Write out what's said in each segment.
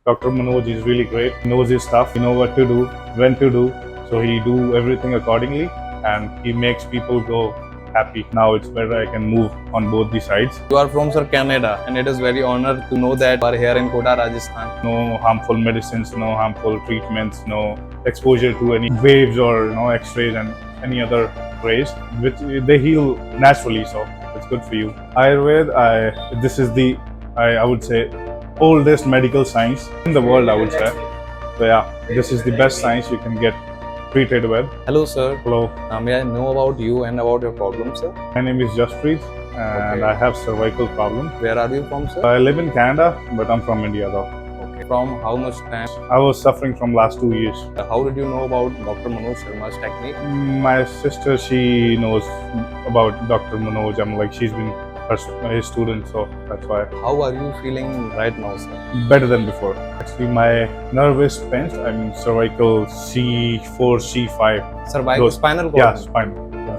Dr. Manoj is really great. He knows his stuff. He knows what to do, when to do. So he do everything accordingly, and he makes people go happy. Now it's better. I can move on both the sides. You are from Sir Canada, and it is very honored to know that you are here in Kota, Rajasthan. No harmful medicines, no harmful treatments, no exposure to any waves or X-rays and any other rays, which they heal naturally. So it's good for you. Ayurveda, this is the I would say oldest medical science in the world. I would say. So yeah, this is the best science you can get treated with. Hello, sir. Hello, May I know about you and about your problem, sir? my name is Jaspreet, and Okay. I have cervical problem. Where are you from, sir? I live in Canada, but I'm from India though. Okay. From how much time? I was suffering from last 2 years. How did you know about Dr. Manoj Sharma's technique? My sister, she knows about Dr. Manoj. I'm like, she's been his student, so that's why. How are you feeling right now, sir? Better than before. Actually, my nerve is pinched. I mean, cervical C4, C5. Cervical Those- spinal cord? Yeah, spine.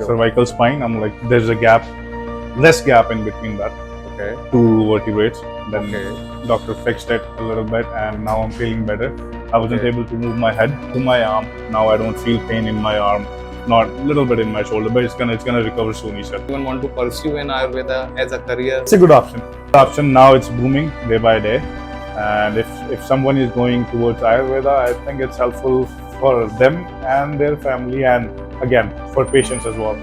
Cervical spine. I'm like, there's a gap, less gap in between that, Okay. two vertebrates. Then Okay. doctor fixed it a little bit, and now I'm feeling better. I wasn't Okay. able to move my head to my arm. Now I don't feel pain in my arm. Not a little bit in my shoulder, but it's gonna recover soon, he said. Even want to pursue in Ayurveda as a career? It's a good option. Now it's booming day by day, and if someone is going towards Ayurveda, I think it's helpful for them and their family, and again for patients as well.